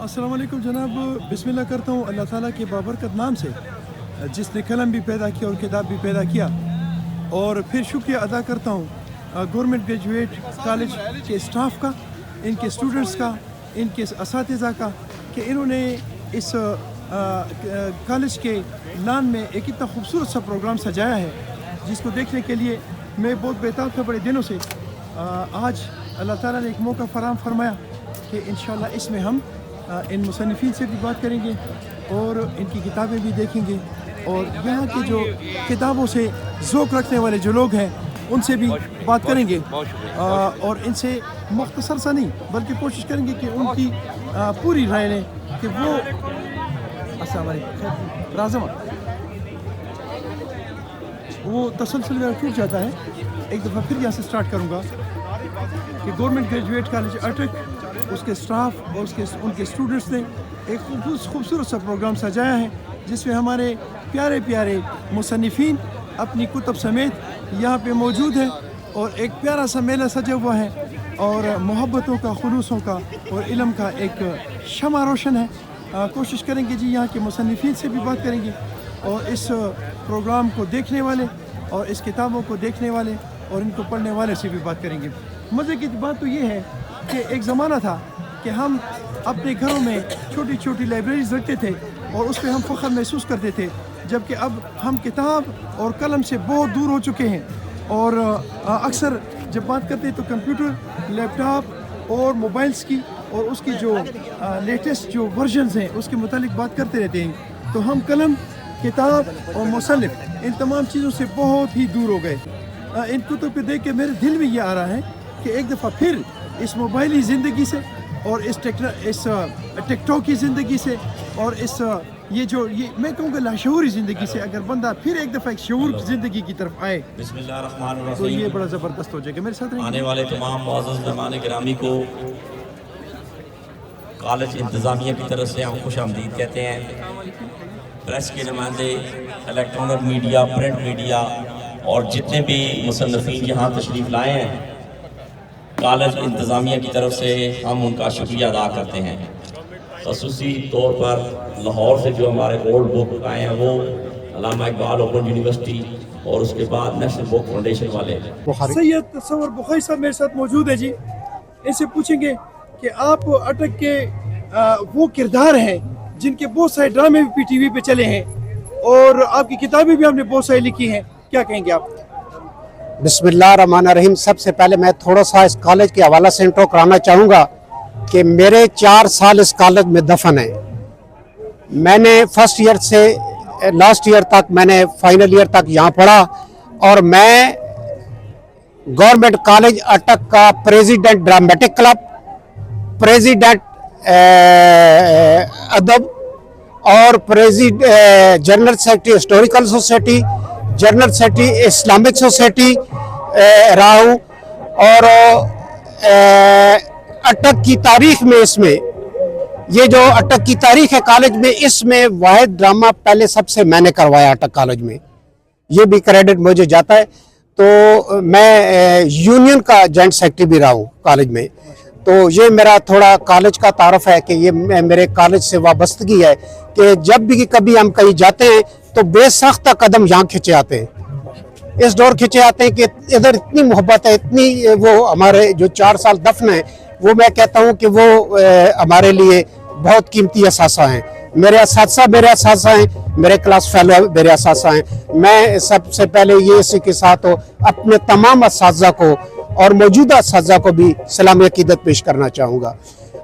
अस्सलाम वालेकुम जनाब, बिस्मिल्लाह करता हूँ अल्लाह ताला के बाबरकत नाम से जिसने कलम भी पैदा किया और किताब भी पैदा किया। और फिर शुक्रिया अदा करता हूँ गवर्नमेंट ग्रेजुएट कॉलेज के स्टाफ का, इनके स्टूडेंट्स का, इनके असातिज़ा का कि इन्होंने इस कॉलेज के लान में एक इतना खूबसूरत सा प्रोग्राम सजाया है जिसको देखने के लिए मैं बहुत बेताब था बड़े दिनों से। आज अल्लाह ताला ने एक मौका फराहम फरमाया कि इंशाल्लाह इसमें हम इन मुसन्निफीन से भी बात करेंगे और इनकी किताबें भी देखेंगे और यहाँ की जो किताबों से ज़ौक़ रखने वाले जो लोग हैं उनसे भी बात करेंगे और इनसे मुख्तसर सा नहीं बल्कि कोशिश करेंगे कि उनकी पूरी राय लें कि वो राज़मा वो तसलसल मेरा टूट जाता है। एक दफ़ा फिर यहाँ से स्टार्ट करूँगा कि गवर्नमेंट ग्रेजुएट कॉलेज अटक उसके स्टाफ और उनके स्टूडेंट्स ने एक खूबसूरत सा प्रोग्राम सजाया है जिसमें हमारे प्यारे प्यारे मुसन्निफीन अपनी कुतुब समेत यहाँ पे मौजूद है और एक प्यारा सा मेला सजा हुआ है और मोहब्बतों का, खुलूसों का और इल्म का एक शमा रोशन है। कोशिश करेंगे जी यहाँ के मुसन्निफीन से भी बात करेंगे और इस प्रोग्राम को देखने वाले और इस किताबों को देखने वाले और इनको पढ़ने वाले से भी बात करेंगे। मज़े की बात तो ये है कि एक ज़माना था कि हम अपने घरों में छोटी छोटी लाइब्रेरीज रखते थे और उस पर हम फ़ख्र महसूस करते थे, जबकि अब हम किताब और कलम से बहुत दूर हो चुके हैं और अक्सर जब बात करते हैं तो कंप्यूटर, लैपटॉप और मोबाइल्स की और उसकी जो लेटेस्ट जो वर्जन्स हैं उसके मुतालिक बात करते रहते हैं। तो हम कलम, किताब और मुसन्निफ इन तमाम चीज़ों से बहुत ही दूर हो गए। इन कुतुब पे देख के मेरे दिल में ये आ रहा है कि एक दफ़ा फिर इस मोबाइली ज़िंदगी से और इस टिकटॉक की ज़िंदगी से और इस ये मैं कहूँगा लाशऊरी ज़िंदगी से अगर बंदा फिर एक दफ़ा एक शऊर की ज़िंदगी की तरफ आए तो ये बड़ा ज़बरदस्त हो जाएगा। मेरे साथ आने वाले तमाम मुअज़्ज़ज़ मेहमान गिरामी को कॉलेज इंतज़ामिया की तरफ से हम खुश आमदीद कहते हैं। प्रेस के नुमाइंदे, इलेक्ट्रॉनिक मीडिया, प्रिंट मीडिया और जितने भी मुसन्निफीन यहाँ तशरीफ़ लाए हैं, कॉलेज इंतज़ामिया की तरफ से हम उनका शुक्रिया अदा करते हैं। ख़ुसूसी तौर पर लाहौर से जो हमारे ओल्ड बुक आए हैं वो अल्लामा इकबाल ओपन यूनिवर्सिटी और उसके बाद नेशनल बुक फाउंडेशन वाले सैयद तसव्वुर बुखारी साहब मेरे साथ मौजूद है जी। इनसे पूछेंगे कि आप अटक के वो किरदार हैं जिनके बहुत सारे ड्रामे भी पीटीवी पे चले हैं और आपकी किताबें भी आपने बहुत सारी लिखी हैं, क्या कहेंगे आप? बिस्मिल्लाहिर्रहमानिर्रहीम। सबसे पहले मैं थोड़ा सा इस कॉलेज के हवाला से इंट्रो कराना चाहूँगा कि मेरे 4 साल इस कॉलेज में दफन है। मैंने फर्स्ट ईयर से लास्ट ईयर तक, मैंने फाइनल ईयर तक यहाँ पढ़ा और मैं गवर्नमेंट कॉलेज अटक का प्रेसिडेंट ड्रामेटिक क्लब, प्रेसिडेंट अदब और general secretary historical society, general secretary Islamic society रहा हूँ। और अटक की तारीख में, इसमें ये जो अटक की तारीख है कॉलेज में, इसमें वाहिद ड्रामा पहले सबसे मैंने करवाया अटक कॉलेज में, ये भी क्रेडिट मुझे जाता है। तो मैं यूनियन का जॉइंट सेक्रेटरी भी रहा हूँ कॉलेज में। तो ये मेरा थोड़ा कॉलेज का तारफ़ है कि ये मेरे कॉलेज से वाबस्तगी है कि जब भी कभी हम कहीं जाते हैं तो बेसख्त कदम यहाँ खींचे आते हैं, इस दौर खींचे आते हैं कि इधर इतनी मोहब्बत है, इतनी वो हमारे जो 4 साल दफन है वो मैं कहता हूँ कि वो हमारे लिए बहुत कीमती असासा हैं। मेरे असासा हैं, मेरे क्लास फेलो मेरे असासा हैं। मैं सबसे पहले ये इसी के साथ अपने तमाम असातिज़ा को और मौजूदा असातिज़ा को भी सलाम अक़ीदत पेश करना चाहूँगा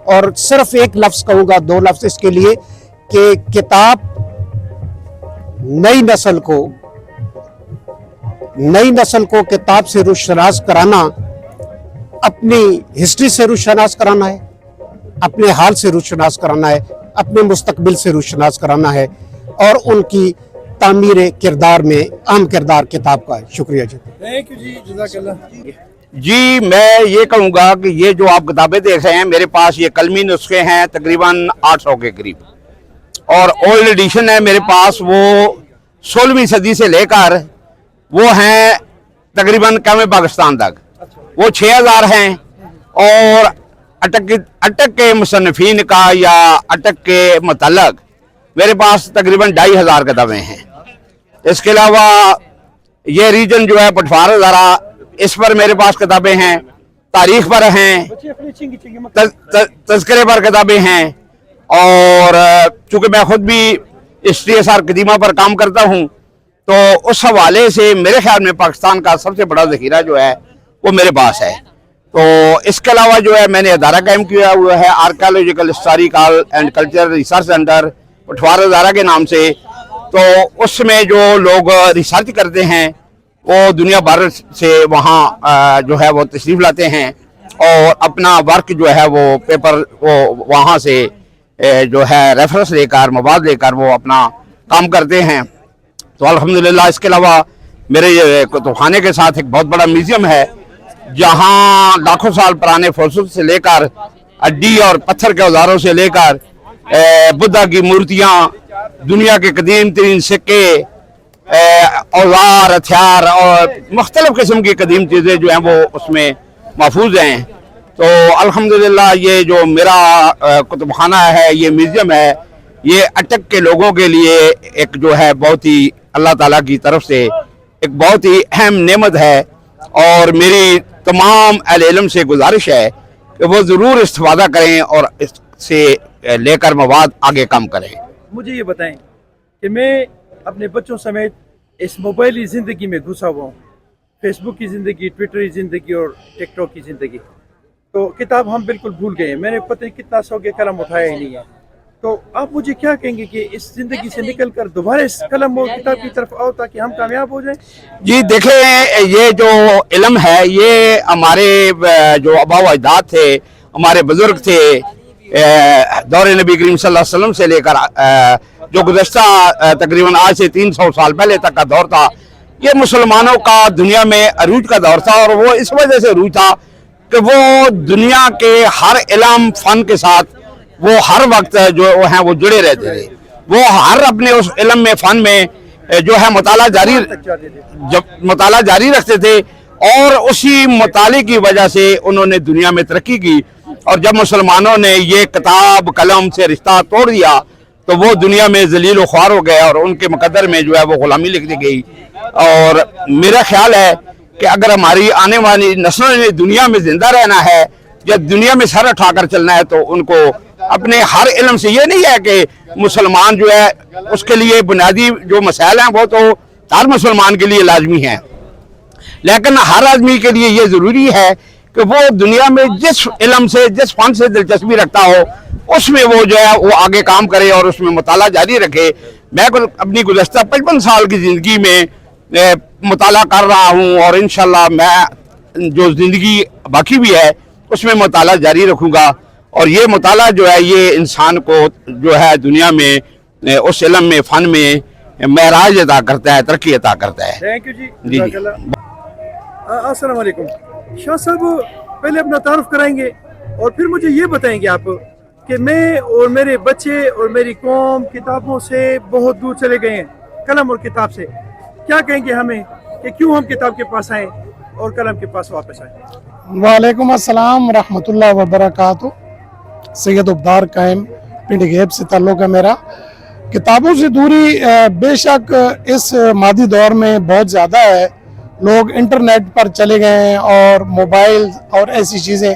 और सिर्फ एक लफ्ज़ कहूँगा, 2 लफ्ज़ इसके लिए कि किताब नई नस्ल को किताब से रुशनास कराना, अपनी हिस्ट्री से रुशनास कराना है, अपने हाल से रुशनास कराना है, अपने मुस्तकबिल से रुशनास कराना है और उनकी तामीर किरदार में अहम किरदार किताब का। शुक्रिया जी। थैंक यू जी, जज़ाकल्लाह। जी, मैं ये कहूँगा कि ये जो आप किताबें देख रहे हैं मेरे पास, ये कलमी नुस्खे हैं तकरीबन 800 के करीब और ओल्ड एडिशन है मेरे पास, वो 16वीं सदी से लेकर वो हैं तकरीबन कम पाकिस्तान तक, वो 6000 हैं। और अटक के मुसन्निफीन का या अटक के मतलब मेरे पास तकरीबन 2500 किताबें हैं। इसके अलावा ये रीजन जो है पटवार हज़ारा, इस पर मेरे पास किताबें हैं, तारीख पर हैं, तज़किरे पर किताबें हैं, और चूँकि मैं खुद भी हिस्ट्री आसार कदीमा पर काम करता हूँ तो उस हवाले से मेरे ख्याल में पाकिस्तान का सबसे बड़ा ज़ख़ीरा जो है वो मेरे पास है। तो इसके अलावा जो है मैंने अदारा कायम किया हुआ है archaeological historical and cultural research centre पटवार हज़ारा के नाम से। तो उसमें जो लोग रिसर्च करते हैं वो दुनिया भर से वहाँ जो है वो तशरीफ़ लाते हैं और अपना वर्क जो है वो पेपर वो वहाँ से जो है रेफरेंस लेकर मवाद लेकर वो अपना काम करते हैं। तो अल्हम्दुलिल्लाह इसके अलावा मेरे कुतुबखाने के साथ एक बहुत बड़ा म्यूज़ियम है जहाँ लाखों साल पुराने फॉसिल से लेकर हड्डी और पत्थर के औजारों से लेकर बुद्धा की मूर्तियाँ, दुनिया के कदीम तरीन सिक्के, औजार, हथियार और मुख्तलिफ किस्म की कदीम चीज़ें जो हैं वो उसमें महफूज हैं। तो अल्हम्दुलिल्लाह ये जो मेरा कुतुबखाना है, ये म्यूज़ियम है, ये अटक के लोगों के लिए एक जो है बहुत ही अल्लाह ताला की तरफ से एक बहुत ही अहम नेमत है। और मेरी तमाम अहले इल्म से गुजारिश है कि वो ज़रूर इस्तेफादा करें और इससे लेकर मवाद आगे काम करें। मुझे ये बताएं कि मैं अपने बच्चों समेत इस मोबाइली ज़िंदगी में घुसा हुआ हूँ, फेसबुक की ज़िंदगी, ट्विटर की ज़िंदगी और टिकटॉक की ज़िंदगी। तो किताब हम बिल्कुल भूल गए हैं, मैंने पता नहीं कितना सौ के कलम उठाया ही नहीं है। तो आप मुझे क्या कहेंगे कि इस ज़िंदगी से निकल कर दोबारा इस कलम और किताब की तरफ आओ ताकि हम कामयाब हो जाएं? जी देखें, ये जो इल्म है ये हमारे जो आबा व अजदाद थे, हमारे बुजुर्ग थे, दौर नबी करीम सल्लल्लाहु अलैहि वसल्लम से लेकर जो गुज़श्ता तकरीबन आज से 300 साल पहले तक का दौर था, ये मुसलमानों का दुनिया में अरूज का दौर था। और वो इस वजह से अरूज था कि वो दुनिया के हर इल्म फ़न के साथ वो हर वक्त जो हैं वो जुड़े रहते थे। वो हर अपने उस इल्म में फ़न में जो है मुताला जारी रखते थे और उसी मुताले की वजह से उन्होंने दुनिया में तरक्की की। और जब मुसलमानों ने ये किताब कलम से रिश्ता तोड़ दिया तो वो दुनिया में जलील ख्वार हो गए और उनके मुकद्दर में जो है वो गुलामी लिख दी गई। और मेरा ख्याल है कि अगर हमारी आने वाली नस्लों ने दुनिया में जिंदा रहना है या दुनिया में सर उठाकर चलना है तो उनको अपने हर इल्म से, ये नहीं है कि मुसलमान जो है उसके लिए बुनियादी जो मसाइल हैं वो तो हर मुसलमान के लिए लाजमी हैं, लेकिन हर आदमी के लिए ये ज़रूरी है कि वो दुनिया में जिस इल्म से, जिस फन से दिलचस्पी रखता हो उसमें वो जो है वो आगे काम करे और उसमें मुताला जारी रखे। मैं अपनी गुज़श्ता 55 साल की ज़िंदगी में मुताला कर रहा हूँ और इंशाल्लाह मैं जो ज़िंदगी बाकी भी है उसमें मुताला जारी रखूँगा। और ये मुताला जो है ये इंसान को जो है दुनिया में उस इल्म में, फ़न में महराज अता करता है, तरक्की अता करता है। थैंक यू जी। अस्सलाम वालेकुम। शाह साहब पहले अपना तारुफ कराएंगे और फिर मुझे ये बताएंगे आप कि मैं और मेरे बच्चे और मेरी कौम किताबों से बहुत दूर चले गए हैं, कलम और किताब से। क्या कहेंगे हमें कि क्यों हम किताब के पास आए और कलम के पास वापस आए? वालेकुम अस्सलाम रहमतुल्लाह व बरकातहू। सैयद उबदार कायम पिंड गेब से ताल्लुक़ है मेरा। किताबों से दूरी बेशक इस मादी दौर में बहुत ज़्यादा है, लोग इंटरनेट पर चले गए हैं और मोबाइल और ऐसी चीज़ें,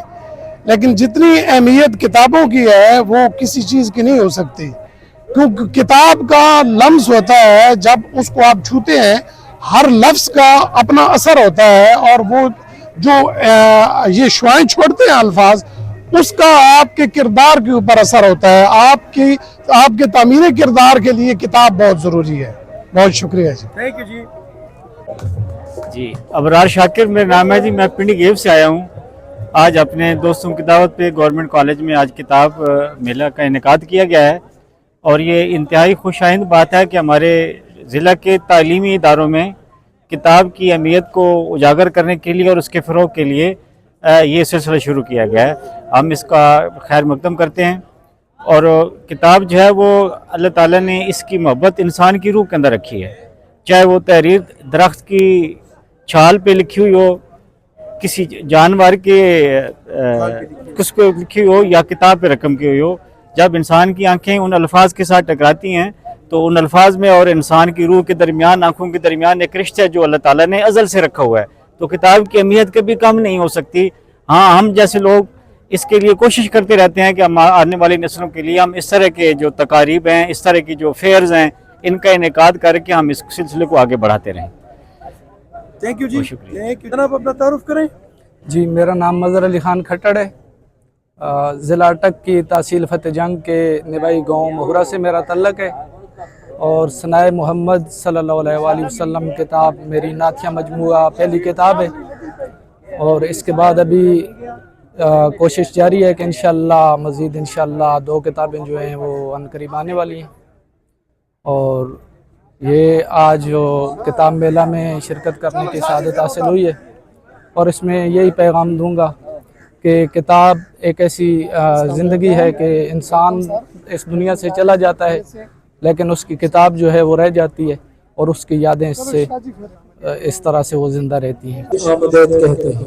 लेकिन जितनी अहमियत किताबों की है वो किसी चीज़ की नहीं हो सकती, क्योंकि किताब का लम्स होता है, जब उसको आप छूते हैं हर लफ्ज़ का अपना असर होता है और वो जो ये शुआएं छोड़ते हैं अल्फाज, उसका आपके किरदार के ऊपर असर होता है। आपके तामीर किरदार के लिए किताब बहुत ज़रूरी है। बहुत शुक्रिया जी। थैंक यू जी। जी अबरार शाकिर मेरा नाम है जी, मैं पिंड गेब से आया हूँ। आज अपने दोस्तों की दावत पे गवर्नमेंट कॉलेज में आज किताब मेला का इनेकाद किया गया है और ये इंतहाई खुशाइंद बात है कि हमारे ज़िला के तालीमी इदारों में किताब की अहमियत को उजागर करने के लिए और उसके फ़रोग के लिए ये सिलसिला शुरू किया गया है। हम इसका खैर मकदम करते हैं और किताब जो है वो अल्लाह ताला ने इसकी मोहब्बत इंसान की रूह के अंदर रखी है, चाहे वो तहरीर दरख्त की छाल पे लिखी हुई हो, किसी जानवर के किस को लिखी हो या किताब पे रकम की हुई हो, जब इंसान की आंखें उन अल्फाज के साथ टकराती हैं तो उन अल्फाज में और इंसान की रूह के दरमियान, आंखों के दरमियान एक रिश्ता जो अल्लाह ताला ने अज़ल से रखा हुआ है, तो किताब की अहमियत कभी कम नहीं हो सकती। हाँ, हम जैसे लोग इसके लिए कोशिश करते रहते हैं कि हम आने वाली नस्लों के लिए हम इस तरह के जो तकारीब हैं, इस तरह की जो फेयर्स हैं, इनका इनेकाद करके हम इस सिलसिले को आगे बढ़ाते रहें। थैंक यू जी, शुक्रिया। Thank you. जनाब अपना तारुफ करें। जी, मेरा नाम मज़हर अली ख़ान खट्टर है। ज़िला अटक की तहसील फ़तेह जंग के निवाई गांव महुरा से मेरा तल्लक है और सनाए मोहम्मद सल्लल्लाहु अलैहि वसल्लम किताब मेरी नाथिया मजमुआ पहली किताब है और इसके बाद अभी कोशिश जारी है कि इंशाअल्लाह मज़ीद इंशाअल्लाह 2 किताबें जो हैं वो अनकरीब आने वाली हैं। और ये आज जो किताब मेला में शिरकत करने की सआदत हासिल हुई है और इसमें यही पैगाम दूंगा कि किताब एक ऐसी ज़िंदगी है कि इंसान इस दुनिया से चला जाता है लेकिन उसकी किताब जो है वो रह जाती है और उसकी यादें इससे इस तरह से वो ज़िंदा रहती हैं। आमदद कहते हैं।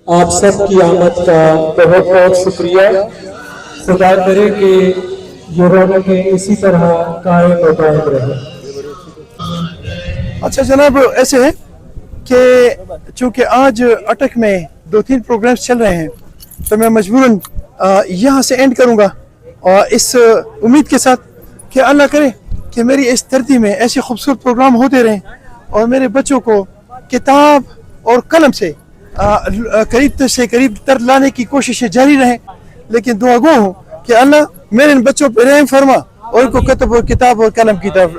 आप सब की आमद का बहुत बहुत शुक्रिया। खुदा करे कि ये रौनकें इसी तरह कायम और दायम रहे। अच्छा जनाब, ऐसे है कि चूँकि आज अटक में 2-3 प्रोग्राम्स चल रहे हैं तो मैं मजबूरन यहाँ से एंड करूँगा और इस उम्मीद के साथ कि अल्लाह करे कि मेरी इस धरती में ऐसे खूबसूरत प्रोग्राम होते रहें और मेरे बच्चों को किताब और कलम से करीब से करीब तर लाने की कोशिशें जारी रहें। लेकिन दुआ गो हूँ कि अल्लाह मेरे इन बच्चों पर रहम फरमा और इनको किताब और कलम की तरफ